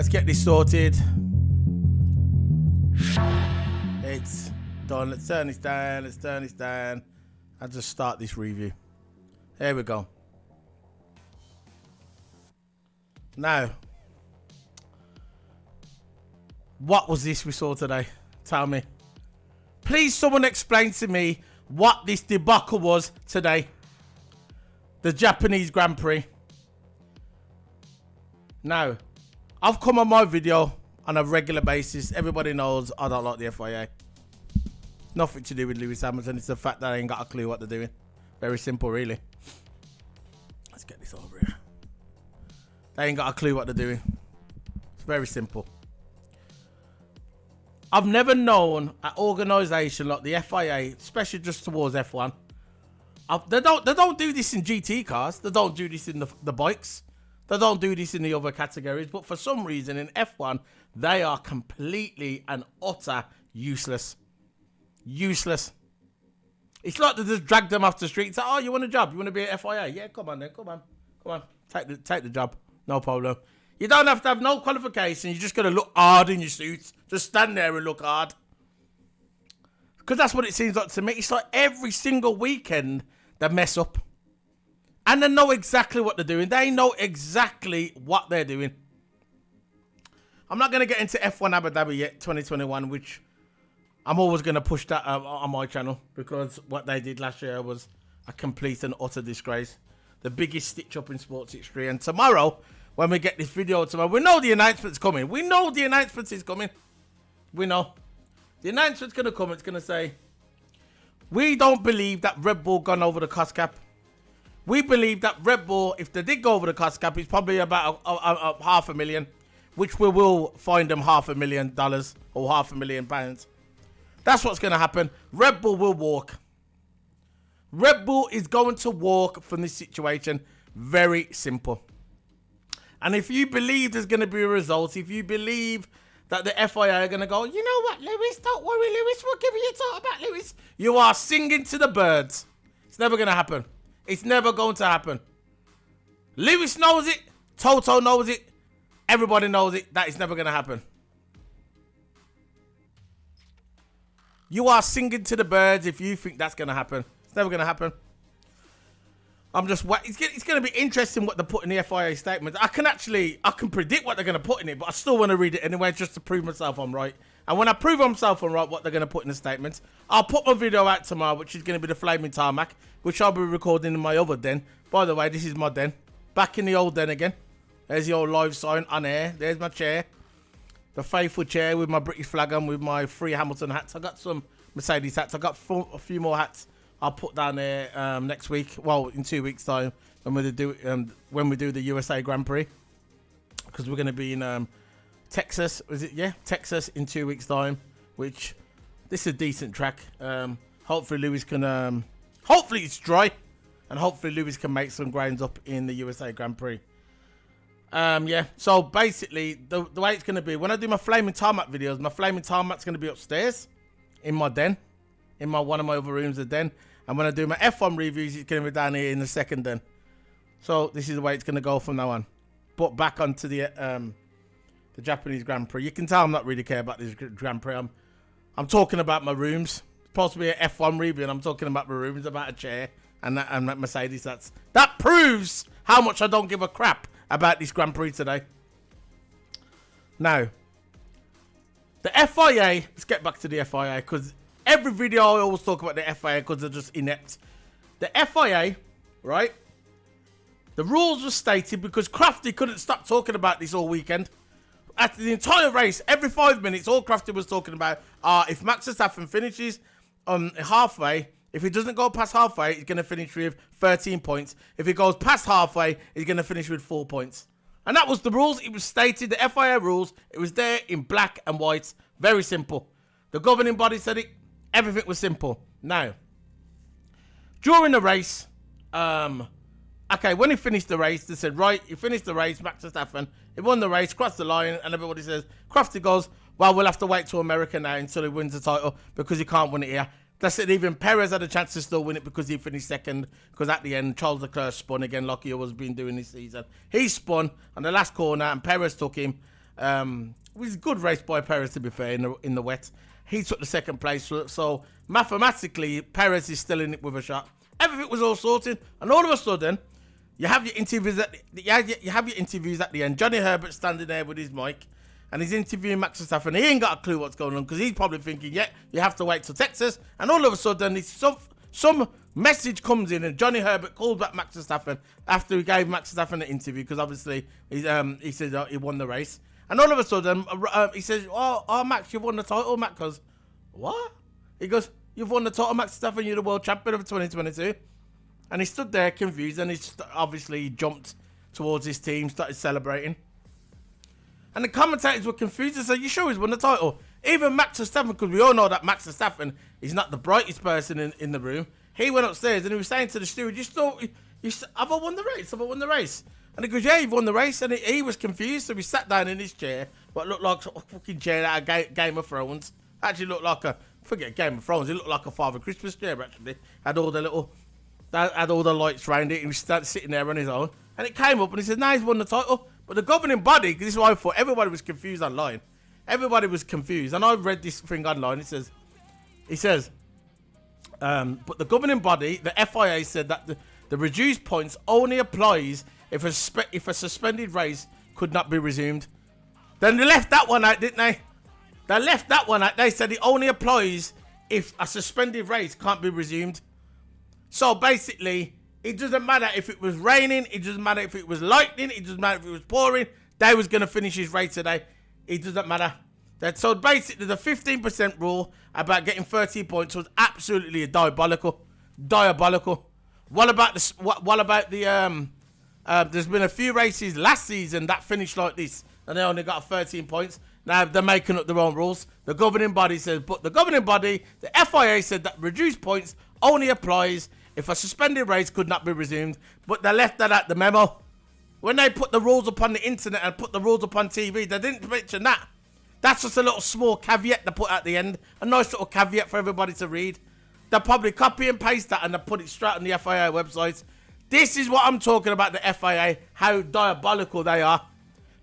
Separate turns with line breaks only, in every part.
Let's get this sorted. It's done. Let's turn this down. Let's turn this down. I'll just start this review. There we go. Now, what was this we saw today? Tell me. Please, someone explain to me what this debacle was today. The Japanese Grand Prix. Now, I've come on my video on a regular basis. Everybody knows I don't like the FIA. Nothing to do with Lewis Hamilton. It's the fact that I ain't got a clue what they're doing. Very simple, really. Let's get this over here. They ain't got a clue what they're doing. It's very simple. I've never known an organisation like the FIA, especially just towards F1. They don't do this in GT cars. They don't do this in the bikes. They don't do this in the other categories. But for some reason in F1, they are completely and utter useless. Useless. It's like they just drag them off the street and say, oh, you want a job? You want to be at FIA? Yeah, come on then. Come on. Take the job. No problem. You don't have to have no qualification. You're just going to look hard in your suits. Just stand there and look hard. Because that's what it seems like to me. It's like every single weekend they mess up. And they know exactly what they're doing. They know exactly what they're doing. I'm not going to get into F1 Abu Dhabi yet, 2021, which I'm always going to push that on my channel. Because what they did last year was a complete and utter disgrace. The biggest stitch up in sports history. And tomorrow, when we get this video tomorrow, we know the announcement's coming. We know the announcement is coming. We know. The announcement's going to come. It's going to say, we don't believe that Red Bull gone over the cost cap. We believe that Red Bull, if they did go over the cost cap, it's probably about £500,000, which we will find them $500,000 or £500,000. That's what's going to happen. Red Bull will walk. Red Bull is going to walk from this situation. Very simple. And if you believe there's going to be a result, if you believe that the FIA are going to go, you know what, Lewis, don't worry, Lewis, we'll give you a talk about Lewis. You are singing to the birds. It's never going to happen. It's never going to happen. Lewis knows it. Toto knows it. Everybody knows it. That is never going to happen. You are singing to the birds if you think that's going to happen. It's never going to happen. I'm just it's going to be interesting what they put in the FIA statement. I can predict what they're going to put in it, but I still want to read it anyway just to prove myself I'm right. And when I prove myself I'm right, what they're going to put in the statement, I'll put my video out tomorrow, which is going to be the Flaming Tarmac, which I'll be recording in my other den. By the way, this is my den. Back in the old den again. There's the old live sign on air. There's my chair. The faithful chair with my British flag on, with my 3 Hamilton hats. I got some Mercedes hats. I got a few more hats. I'll put down there next week. Well, in 2 weeks' time when we do the USA Grand Prix, because we're going to be in Texas. Is it? Yeah, Texas in 2 weeks' time. Which this is a decent track. Hopefully Lewis can. Hopefully it's dry, and hopefully Lewis can make some grounds up in the USA Grand Prix. Yeah. So basically, the way it's going to be when I do my Flaming Tarmac videos, my Flaming Tarmac's going to be upstairs in my den, in one of my other rooms, the den. And when I do my F1 reviews, it's going to be down here in the second den. So this is the way it's going to go from now on. But back onto the Japanese Grand Prix. You can tell I'm not really care about this Grand Prix. I'm talking about my rooms. It's supposed to be an F1 review, and I'm talking about my rooms, about a chair and that Mercedes. That proves how much I don't give a crap about this Grand Prix today. Now, the FIA. Let's get back to the FIA, because every video I always talk about the FIA because they're just inept. The FIA, right? The rules were stated because Crafty couldn't stop talking about this all weekend. At the entire race, every 5 minutes, all Crafty was talking about if Max Verstappen finishes halfway, if he doesn't go past halfway, he's going to finish with 13 points. If he goes past halfway, he's going to finish with 4 points. And that was the rules. It was stated, the FIA rules. It was there in black and white. Very simple. The governing body said it. Everything was simple. Now, during the race, okay, when he finished the race, they said, right, he finished the race, Max Verstappen, he won the race, crossed the line, and everybody says, Crafty goes, well, we'll have to wait till America now until he wins the title because he can't win it here. They said even Perez had a chance to still win it because he finished second, because at the end, Charles Leclerc spun again like he always been doing this season. He spun on the last corner, and Perez took him, It was a good race by Perez, to be fair, in the wet. He took the second place, so mathematically, Perez is still in it with a shot. Everything was all sorted, and all of a sudden, you have your interviews at the end. Johnny Herbert standing there with his mic, and he's interviewing Max Verstappen. He ain't got a clue what's going on because he's probably thinking, yeah, you have to wait till Texas. And all of a sudden, some message comes in, and Johnny Herbert calls back Max Verstappen after he gave Max Verstappen an interview because obviously he said he won the race. And all of a sudden, he says, oh, Max, you've won the title. Max goes, what? He goes, you've won the title, Max Verstappen. You're the world champion of 2022. And he stood there confused, and he jumped towards his team, started celebrating. And the commentators were confused and said, you sure he's won the title? Even Max Verstappen, because we all know that Max Verstappen is not the brightest person in the room. He went upstairs and he was saying to the steward, have I won the race? Have I won the race? And he goes, yeah, you've won the race. And he was confused, so he sat down in his chair, what looked like a fucking chair out of Game of Thrones. Actually looked like forget Game of Thrones, it looked like a Father Christmas chair, actually. Had all the lights around it. He was sitting there on his own. And it came up and he said, he's won the title. But the governing body, because this is what I thought, everybody was confused online. Everybody was confused. And I read this thing online. It says, but the governing body, the FIA, said that the reduced points only applies if a suspended race could not be resumed. Then they left that one out, didn't they? They left that one out. They said it only applies if a suspended race can't be resumed. So basically, it doesn't matter if it was raining, it doesn't matter if it was lightning, it doesn't matter if it was pouring, they was going to finish his race today. It doesn't matter. So basically, the 15% rule about getting 30 points was absolutely diabolical. What about the there's been a few races last season that finished like this, and they only got 13 points. Now they're making up their own rules. The governing body says, but the governing body, the FIA, said that reduced points only applies if a suspended race could not be resumed. But they left that at the memo. When they put the rules upon the internet and put the rules upon TV, they didn't mention that. That's just a little small caveat they put at the end. A nice little caveat for everybody to read. They'll probably copy and paste that and they'll put it straight on the FIA website. This is what I'm talking about, the FIA, how diabolical they are.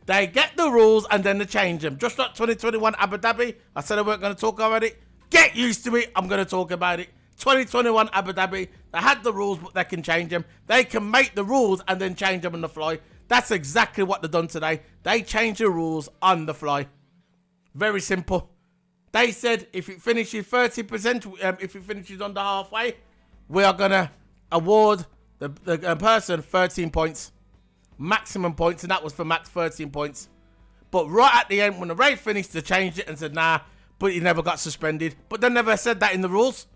They get the rules and then they change them. Just like 2021 Abu Dhabi. I said I weren't going to talk about it. Get used to it. I'm going to talk about it. 2021 Abu Dhabi. They had the rules, but they can change them. They can make the rules and then change them on the fly. That's exactly what they've done today. They changed the rules on the fly. Very simple. They said if it finishes 30%, if it finishes under halfway, we are going to award the person 13 points. Maximum points, and that was for Max, 13 points. But right at the end, when the race finished, they changed it and said, nah, but he never got suspended. But they never said that in the rules.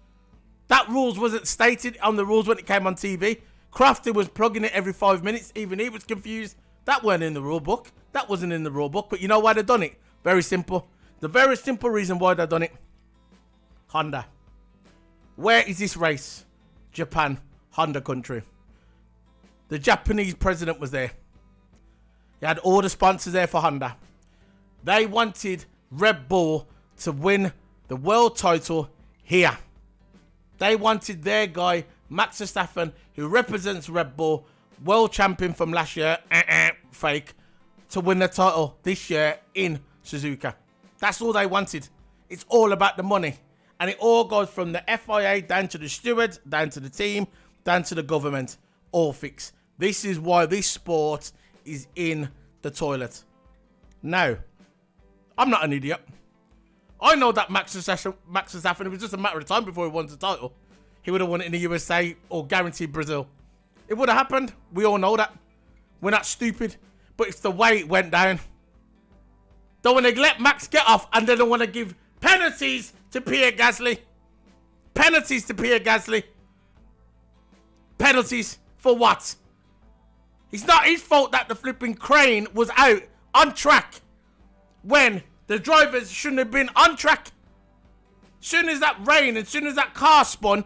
That rules wasn't stated on the rules when it came on TV. Crafty was plugging it every 5 minutes. Even he was confused. That weren't in the rule book. That wasn't in the rule book. But you know why they done it? Very simple. The very simple reason why they done it. Honda. Where is this race? Japan. Honda country. The Japanese president was there. He had all the sponsors there for Honda. They wanted Red Bull to win the world title here. They wanted their guy, Max Verstappen, who represents Red Bull, world champion from last year, fake, to win the title this year in Suzuka. That's all they wanted. It's all about the money. And it all goes from the FIA down to the stewards, down to the team, down to the government. All fixed. This is why this sport is in the toilet. Now, I'm not an idiot. I know that Max Verstappen, it was just a matter of time before he won the title. He would have won it in the USA or guaranteed Brazil. It would have happened. We all know that. We're not stupid. But it's the way it went down. They want to let Max get off and they don't want to give penalties to Pierre Gasly. Penalties to Pierre Gasly. Penalties for what? It's not his fault that the flipping crane was out on track when the drivers shouldn't have been on track. Soon as that rain and soon as that car spun,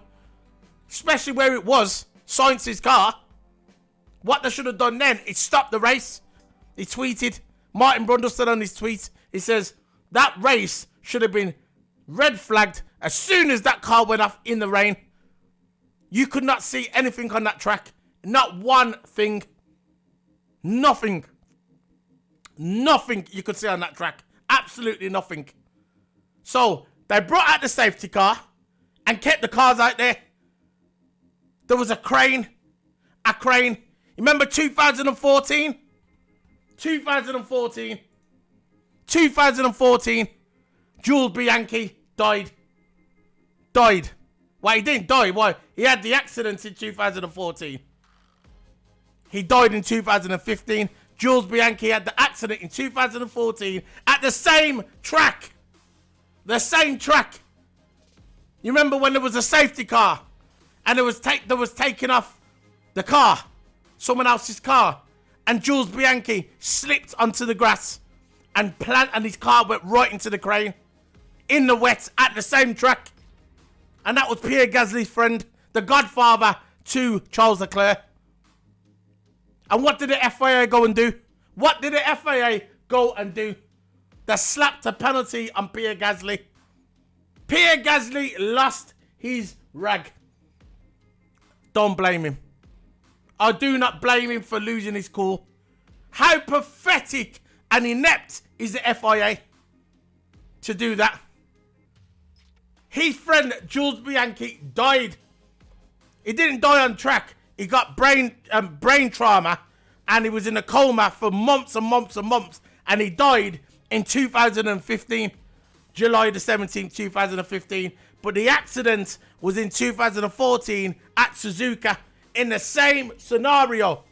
especially where it was, Sainz's car, what they should have done then is stop the race. He tweeted, Martin Brundle said on his tweet, he says, that race should have been red flagged as soon as that car went off in the rain. You could not see anything on that track. Not one thing. Nothing. Nothing you could see on that track. Absolutely nothing. So they brought out the safety car and kept the cars out there. There was a crane. You remember 2014? 2014. Jules Bianchi died. Well, he didn't die. Why? He had the accident in 2014. He died in 2015. Jules Bianchi had the accident in 2014 at the same track. The same track. You remember when there was a safety car and there was taking off the car, someone else's car, and Jules Bianchi slipped onto the grass and his car went right into the crane in the wet at the same track. And that was Pierre Gasly's friend, the godfather to Charles Leclerc. And what did the FIA go and do? They slapped a penalty on Pierre Gasly. Pierre Gasly lost his rag. Don't blame him. I do not blame him for losing his cool. How pathetic and inept is the FIA to do that? His friend Jules Bianchi died. He didn't die on track. He got brain trauma and he was in a coma for months and months and months. And he died in 2015, July the 17th, 2015. But the accident was in 2014 at Suzuka in the same scenario.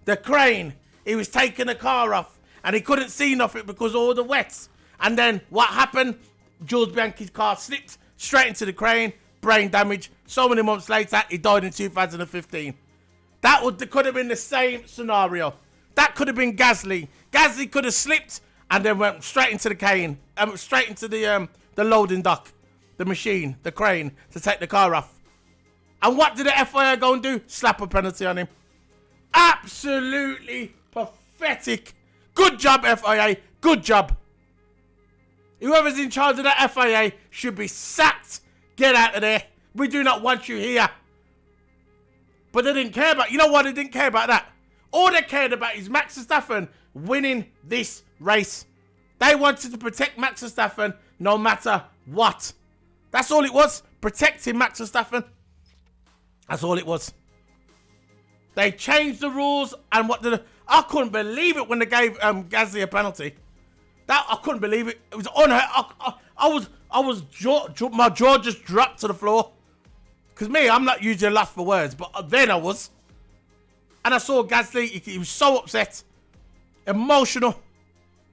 The crane, he was taking the car off and he couldn't see nothing because of all the wet. And then what happened? Jules Bianchi's car slipped straight into the crane, brain damage. So many months later, he died in 2015. That could have been the same scenario. That could have been Gasly. Gasly could have slipped and then went straight into the crane, straight into the loading dock, the machine, the crane to take the car off. And what did the FIA go and do? Slap a penalty on him. Absolutely pathetic. Good job, FIA. Good job. Whoever's in charge of the FIA should be sacked. Get out of there. We do not want you here. But they didn't care about... You know why they didn't care about that? All they cared about is Max Verstappen winning this race. They wanted to protect Max Verstappen no matter what. That's all it was. Protecting Max Verstappen. That's all it was. They changed the rules and what did... I couldn't believe it when they gave Gasly a penalty. I couldn't believe it. It was unheard. My jaw just dropped to the floor. Because me, I'm not usually lost for words, but then I was. And I saw Gasly, he was so upset, emotional.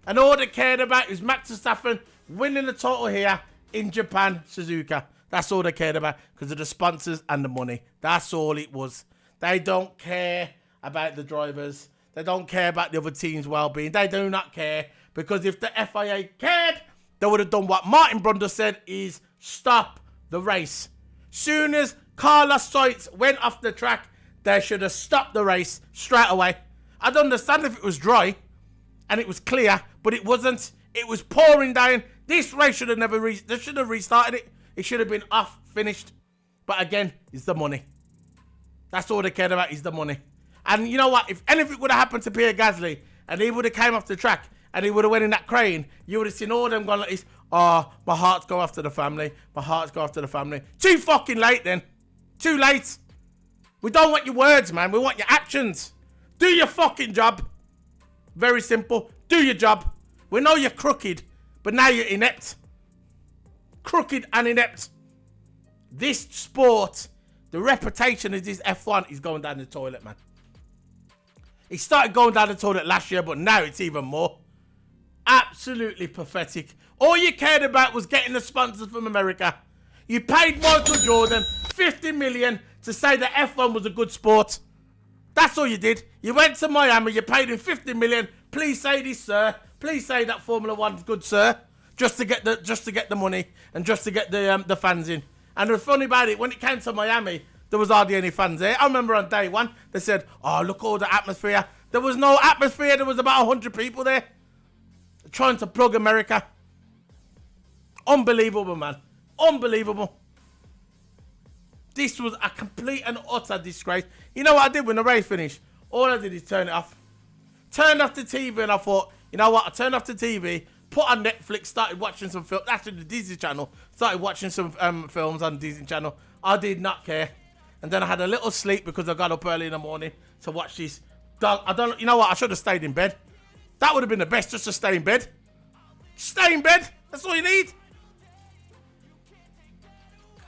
And all they cared about is Max Verstappen winning the title here in Japan, Suzuka. That's all they cared about because of the sponsors and the money. That's all it was. They don't care about the drivers. They don't care about the other team's well-being. They do not care. Because if the FIA cared, they would have done what Martin Brundle said is stop the race. Soon as Carlos Sainz went off the track, they should have stopped the race straight away. I'd understand if it was dry and it was clear, but it wasn't. It was pouring down. This race should have never they should have restarted it. It should have been off, finished. But again, it's the money. That's all they cared about is the money. And you know what? If anything would have happened to Pierre Gasly and he would have came off the track and he would have went in that crane, you would have seen all of them going like this. Oh, my heart's go after the family. My heart's go after the family. Too fucking late then. Too late. We don't want your words, man. We want your actions. Do your fucking job. Very simple. Do your job. We know you're crooked, but now you're inept. Crooked and inept. This sport, the reputation of this F1 is going down the toilet, man. It started going down the toilet last year, but now it's even more. Absolutely pathetic. All you cared about was getting the sponsors from America. You paid Michael Jordan 50 million to say that F1 was a good sport. That's all you did. You went to Miami, you paid him 50 million. Please say this, sir. Please say that Formula 1's good, sir. Just to get the money and just to get the fans in. And the funny about it, when it came to Miami, there was hardly any fans there. I remember on day one, they said, oh, look all the atmosphere. There was no atmosphere. There was about 100 people there trying to plug America. Unbelievable, man. Unbelievable. This was a complete and utter disgrace. You know what I did when the race finished? All I did is turn it off. Turned off the TV and I thought, You know what? I turned off the TV, put on Netflix, started watching some films. Actually, the Disney Channel. Started watching some films on Disney Channel. I did not care. And then I had a little sleep because I got up early in the morning to watch this. You know what? I should have stayed in bed. That would have been the best, just to stay in bed. Stay in bed. That's all you need.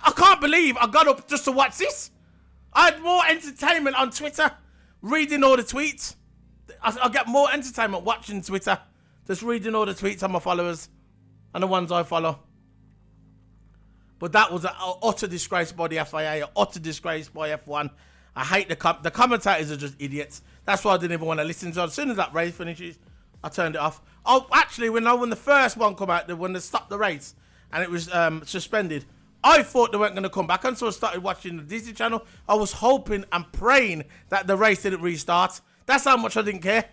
I can't believe I got up just to watch this. I had more entertainment on Twitter, reading all the tweets. I get more entertainment watching Twitter, just reading all the tweets on my followers and the ones I follow. But that was an utter disgrace by the FIA, an utter disgrace by F1. I hate the commentators are just idiots. That's why I didn't even want to listen to it. As soon as that race finishes, I turned it off. Oh, actually, when the first one come out, when they stopped the race and it was suspended, I thought they weren't going to come back on, so I started watching the Disney Channel. I was hoping and praying that the race didn't restart. That's how much I didn't care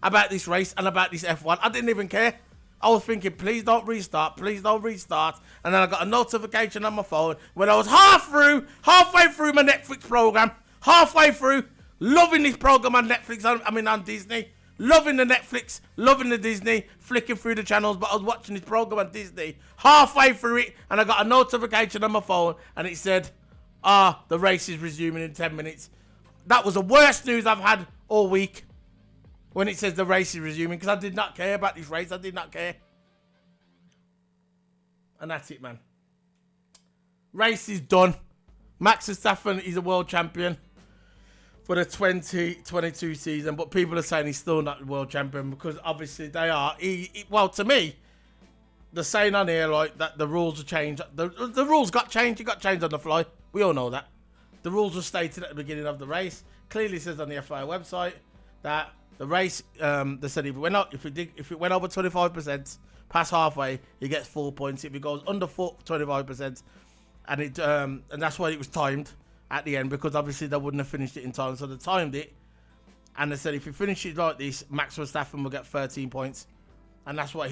about this race and about this F1. I didn't even care. I was thinking, please don't restart, please don't restart. And then I got a notification on my phone when I was halfway through my Netflix program, halfway through, loving this program on Netflix, on Disney, loving the Netflix, loving the Disney, flicking through the channels, but I was watching this program on Disney, halfway through it, and I got a notification on my phone, and it said, the race is resuming in 10 minutes. That was the worst news I've had all week. When it says the race is resuming, because I did not care about this race. I did not care. And that's it, man. Race is done. Max Verstappen is a world champion for the 2022 season. But people are saying he's still not the world champion because obviously they are. Well, to me, they're saying on here like that the rules have changed. The rules got changed. It got changed on the fly. We all know that. The rules were stated at the beginning of the race. Clearly says on the FIA website that the race, they said if it went over 25%, past halfway, he gets 4 points. If it goes under 25%, and that's why it was timed at the end, because obviously they wouldn't have finished it in time. So they timed it, and they said if you finish it like this, Max Verstappen will get 13 points, and that's why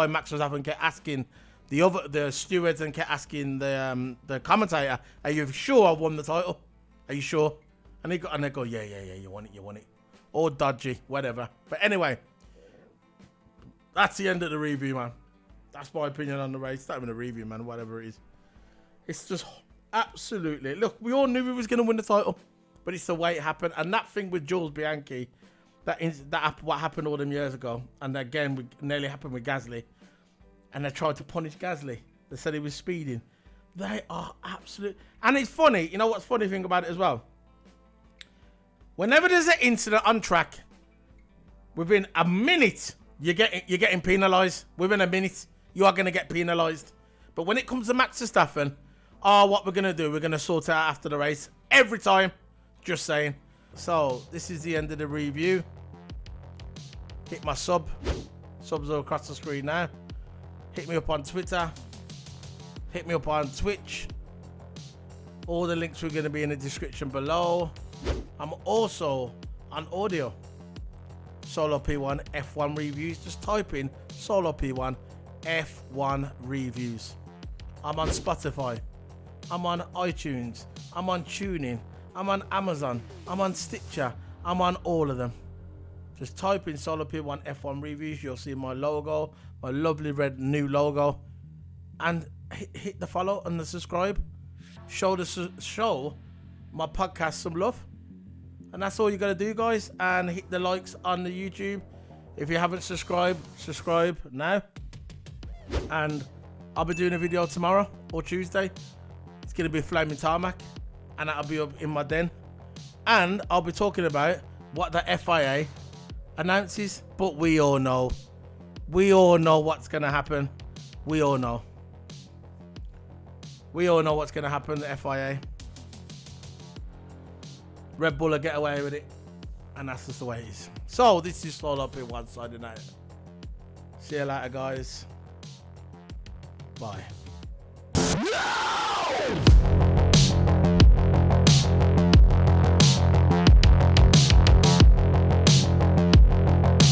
Max Verstappen kept asking the stewards and kept asking the commentator, "Are you sure I won the title? Are you sure?" And they go, "Yeah, you won it." Or dodgy, whatever. But anyway, that's the end of the review, man. That's my opinion on the race. It's not even a review, man, whatever it is. It's just absolutely... Look, we all knew he was going to win the title, but it's the way it happened. And that thing with Jules Bianchi, what happened all them years ago, and again, nearly happened with Gasly, and they tried to punish Gasly. They said he was speeding. They are absolute... And it's funny. You know what's funny thing about it as well? Whenever there's an incident on track, within a minute, you're getting penalised. Within a minute, you are going to get penalised. But when it comes to Max Verstappen, what we're going to do, we're going to sort it out after the race. Every time. Just saying. So, this is the end of the review. Hit my sub. Subs are across the screen now. Hit me up on Twitter. Hit me up on Twitch. All the links are going to be in the description below. I'm also on audio. Solo P1 F1 reviews. Just type in Solo P1 F1 reviews. I'm on Spotify. I'm on iTunes. I'm on TuneIn. I'm on Amazon. I'm on Stitcher. I'm on all of them. Just type in Solo P1 F1 reviews. You'll see my logo, my lovely red new logo, and hit the follow and the subscribe. Show my podcast some love. And that's all you gotta do, guys. And hit the likes on the YouTube. If you haven't subscribed, subscribe now. And I'll be doing a video tomorrow or Tuesday. It's gonna be Flaming Tarmac, and that'll be up in my den. And I'll be talking about what the FIA announces. But we all know what's gonna happen. We all know what's gonna happen. The FIA. Red Bull will get away with it, and that's just the way it is. So this is Solo P1 signing out. See you later, guys. Bye. No!